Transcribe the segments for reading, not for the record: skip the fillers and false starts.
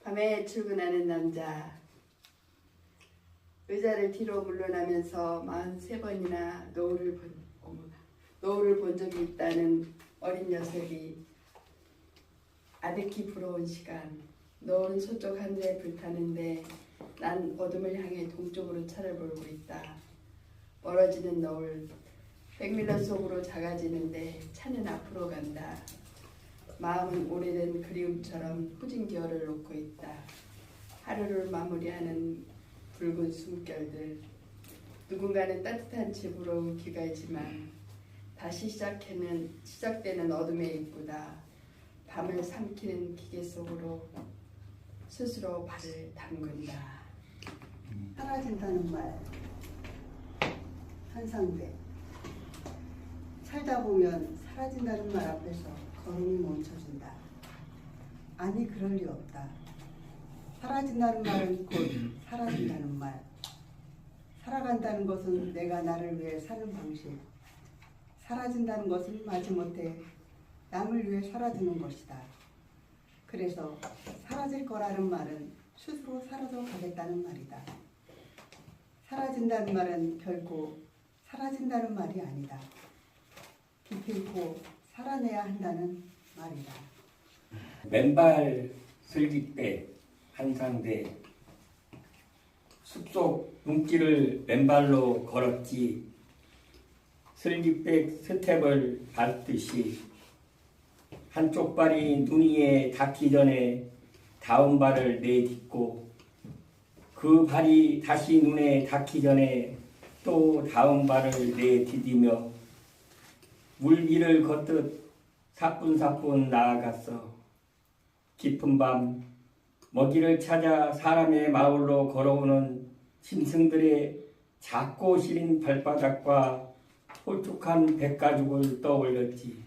밤에 출근하는 남자. 의자를 뒤로 물러나면서 43번이나 노을을 본 적이 있다는 어린 녀석이 아득히 부러운 시간. 노을은 서쪽 하늘에 불타는데 난 어둠을 향해 동쪽으로 차를 몰고 있다. 멀어지는 노을, 백밀러 속으로 작아지는데 차는 앞으로 간다. 마음은 오래된 그리움처럼 후진기어를 놓고 있다. 하루를 마무리하는 붉은 숨결들. 누군가는 따뜻한 집으로 귀가지만 다시 시작되는 어둠에 이쁘다. 밤을 삼키는 기계 속으로 스스로 발을 담근다. 사라진다는 말 한상대. 살다 보면 사라진다는 말 앞에서 걸음이 멈춰진다. 아니 그럴 리 없다. 사라진다는 말은 곧 사라진다는 말. 살아간다는 것은 내가 나를 위해 사는 방식. 사라진다는 것은 마지못해 남을 위해 살아주는 것이다. 그래서 사라질 거라는 말은 스스로 사라져 가겠다는 말이다. 사라진다는 말은 결코 사라진다는 말이 아니다. 기필코 살아내야 한다는 말이다. 맨발 슬깃배 한상대. 숲속 눈길을 맨발로 걸었지. 슬깃백 스텝을 밟듯이 한쪽 발이 눈 위에 닿기 전에 다음 발을 내딛고 그 발이 다시 눈에 닿기 전에 또 다음 발을 내디디며 물 위를 걷듯 사뿐사뿐 나아갔어. 깊은 밤 먹이를 찾아 사람의 마을로 걸어오는 짐승들의 작고 시린 발바닥과 홀쭉한 백가죽을 떠올렸지.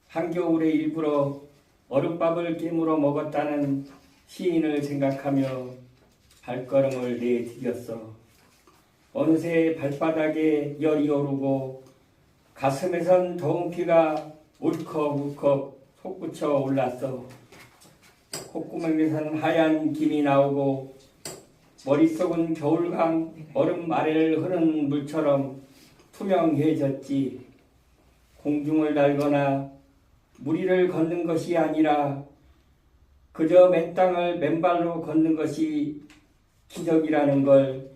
한겨울에 일부러 얼음밥을 깨물어 먹었다는 시인을 생각하며 발걸음을 내디뎠어. 어느새 발바닥에 열이 오르고 가슴에선 더운 피가 울컥울컥 솟구쳐 올랐어. 콧구멍에선 하얀 김이 나오고 머릿속은 겨울강 얼음 아래를 흐르는 물처럼 투명해졌지. 공중을 날거나 무리를 걷는 것이 아니라 그저 맨 땅을 맨발로 걷는 것이 기적이라는 걸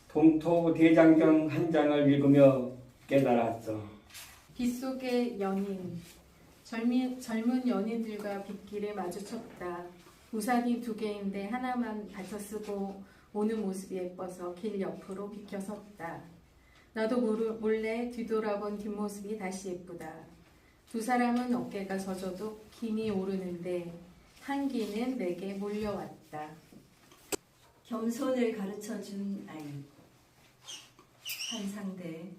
동토대장경 한 장을 읽으며 깨달았어. 빗속의 연인. 젊은 연인들과 빗길에 마주쳤다. 우산이 2개인데 하나만 받쳐 쓰고 오는 모습이 예뻐서 길 옆으로 비켜섰다. 나도 몰래 뒤돌아본 뒷모습이 다시 예쁘다. 두 사람은 어깨가 젖어도 김이 오르는데 향기는 내게 몰려왔다. 겸손을 가르쳐준 아이. 한상대.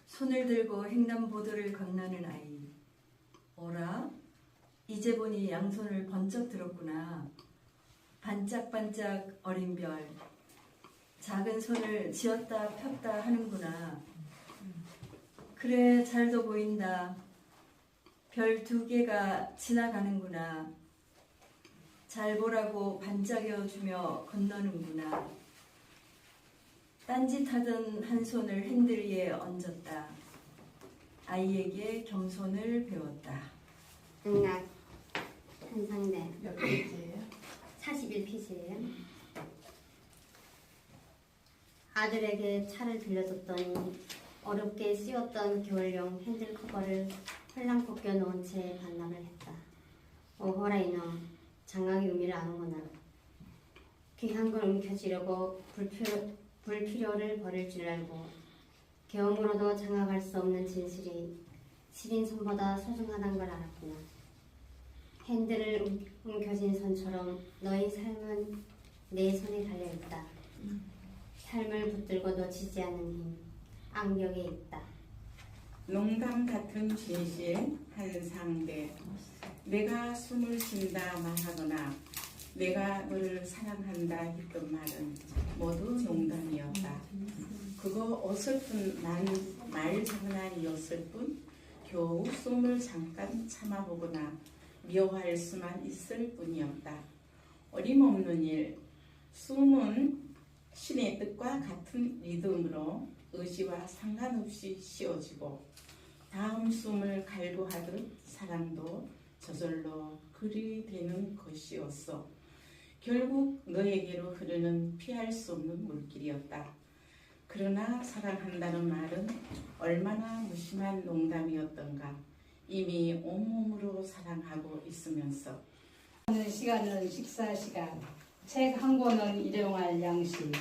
손을 들고 횡단보도를 건너는 아이. 어라? 이제 보니 양손을 번쩍 들었구나. 반짝반짝 어린 별. 작은 손을 쥐었다 폈다 하는구나. 그래, 잘도 보인다. 별 2개가 지나가는구나. 잘 보라고 반짝여주며 건너는구나. 딴짓하던 한 손을 핸들 위에 얹었다. 아이에게 겸손을 배웠다. 극락 한상대. 몇 페이지예요? 41페이지예요. 아들에게 차를 들려줬더니 어렵게 씌웠던 겨울용 핸들 커버를 홀랑 벗겨놓은 채 반납을 했다. 오호라 이놈, 장가기 의미를 아는구나. 귀한 걸 움켜쥐려고 불필요를 버릴 줄 알고 경험으로도 장악할 수 없는 진실이 시린 손보다 소중하다는 걸 알았구나. 핸들을 움켜쥔 손처럼 너희 삶은 내 손에 달려있다. 삶을 붙들고 놓치지 않는 힘, 악력에 있다. 농담 같은 진실 한상대. 내가 숨을 쉰다 말하거나 내가 너를 사랑한다 했던 말은 모두 농담이었다. 그거 어설픈 말 장난이었을 뿐 겨우 숨을 잠깐 참아보거나 미워할 수만 있을 뿐이었다. 어림없는 일, 숨은 신의 뜻과 같은 리듬으로 의지와 상관없이 씌워지고 다음 숨을 갈구하듯 사랑도 저절로 그리 되는 것이었어. 결국 너에게로 흐르는 피할 수 없는 물길이었다. 그러나 사랑한다는 말은 얼마나 무심한 농담이었던가. 이미 온몸으로 사랑하고 있으면서 시간은 식사 시간, 책 한 권은 일용할 양식,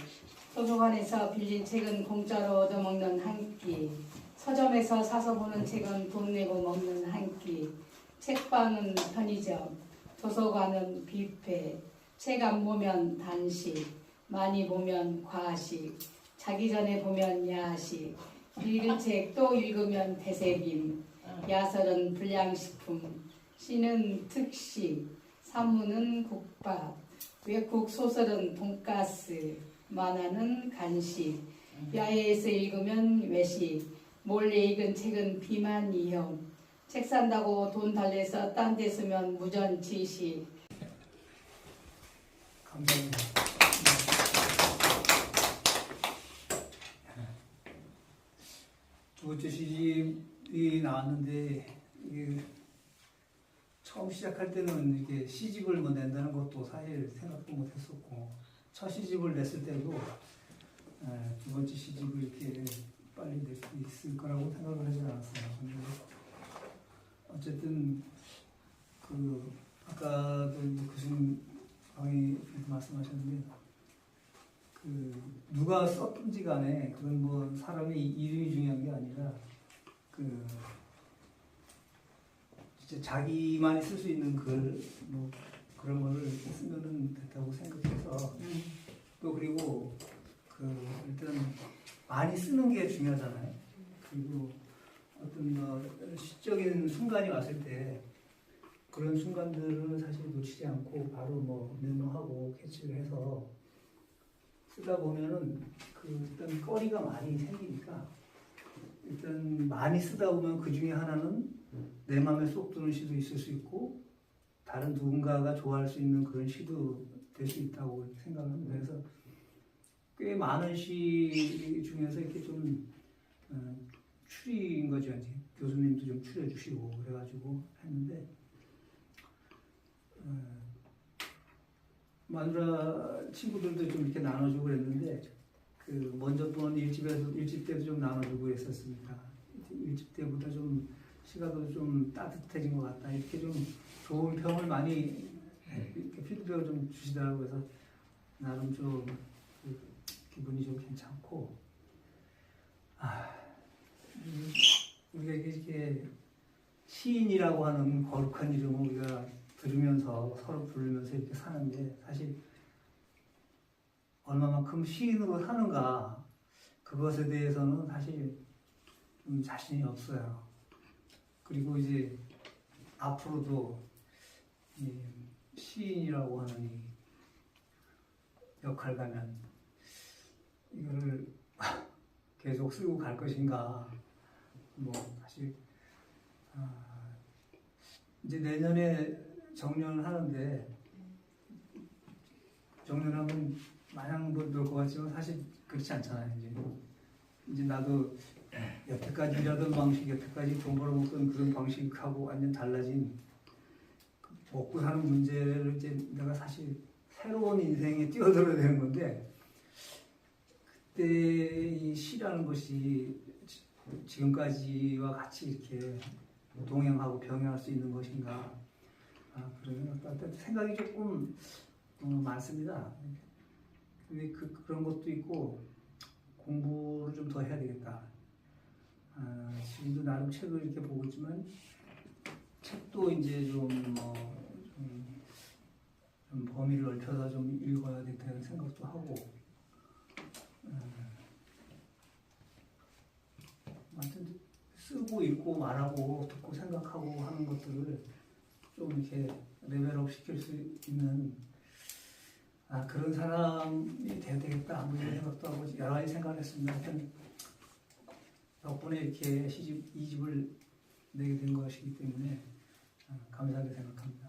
도서관에서 빌린 책은 공짜로 얻어먹는 한 끼, 서점에서 사서 보는 책은 돈 내고 먹는 한 끼, 책방은 편의점, 도서관은 뷔페, 책 안 보면 단식, 많이 보면 과식, 자기 전에 보면 야식, 읽은 책 또 읽으면 되새김, 야설은 불량식품, 시는 특식, 산문은 국밥, 외국 소설은 돈가스, 만화는 간식, 야외에서 읽으면 외식, 몰래 읽은 책은 비만이형, 책 산다고 돈 달래서 딴 데 쓰면 무전지식. 감사합니다. 두 번째 시집이 나왔는데 이게 처음 시작할 때는 이렇게 시집을 뭐 낸다는 것도 사실 생각도 못했었고 첫 시집을 냈을 때도 두 번째 시집을 이렇게 빨리 낼 수 있을 거라고 생각을 하지 않았어요. 근데 어쨌든 그 아까도 교수님이 말씀하셨는데 그 누가 썼든지 간에 그건 뭐 사람의 이름이 중요한 게 아니라 그 진짜 자기만이 쓸 수 있는 글 뭐 그런 거를 쓰면은 됐다고 생각해서 또 그리고 그 일단 많이 쓰는 게 중요하잖아요. 그리고 어떤 뭐 시적인 순간이 왔을 때 그런 순간들을 사실 놓치지 않고 바로 뭐 메모하고 캐치를 해서 쓰다 보면은 그 일단 거리가 많이 생기니까 일단 많이 쓰다 보면 그 중에 하나는 내 마음에 쏙 드는 시도 있을 수 있고 다른 누군가가 좋아할 수 있는 그런 시도 될 수 있다고 생각합니다. 그래서 꽤 많은 시 중에서 이렇게 좀 추리인 거죠. 이제 교수님도 좀 추려주시고 그래가지고 했는데 마누라 친구들도 좀 이렇게 나눠주고 그랬는데 그 먼저 본 일집 때도 좀 나눠주고 했었습니다. 일집 때보다 좀 시가도 좀 따뜻해진 것 같다. 이렇게 좀 좋은 평을 많이 이렇게 피드백을 좀 주시더라고요. 그래서 나름 좀 기분이 좀 괜찮고 우리가 이렇게 시인이라고 하는 거룩한 이름을 우리가 들으면서 서로 부르면서 이렇게 사는데 사실 얼마만큼 시인으로 사는가 그것에 대해서는 사실 좀 자신이 없어요. 그리고 이제 앞으로도 이 시인이라고 하는 이 역할과는 이거를 계속 쓰고 갈 것인가 뭐 사실 이제 내년에 정년을 하는데 정년하면 마냥 놀 것 같지만 사실 그렇지 않잖아요. 이제 나도 여태까지 일하던 방식, 여태까지 돈 벌어먹던 그런 방식하고 완전 달라진 먹고 사는 문제를 이제 내가 사실 새로운 인생에 뛰어들어야 되는 건데 그때 이 시라는 것이 지금까지와 같이 이렇게 동행하고 병행할 수 있는 것인가 그런 생각이 조금 많습니다. 근데 그런 것도 있고 공부를 좀 더 해야 되겠다. 지금도 나름 책을 이렇게 보고 있지만 책도 이제 좀 범위를 넓혀서 좀 읽어야 된다는 생각도 하고 아무튼 쓰고 읽고 말하고 듣고 생각하고 하는 것들을 좀 이렇게 레벨업 시킬 수 있는 그런 사람이 돼야 되겠다 뭐 이런 생각도 하고 여러 가지 생각을 했습니다. 하여튼 덕분에 이렇게 시집 2집을 내게 된 것이기 때문에 감사하게 생각합니다.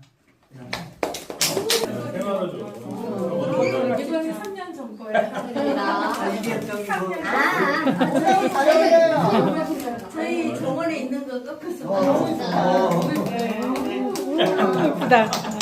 이거는 3년 전 거예요. 이게 저기 뭐 저희 정원에 있는 거 꺾어서 진짜. 예쁘다.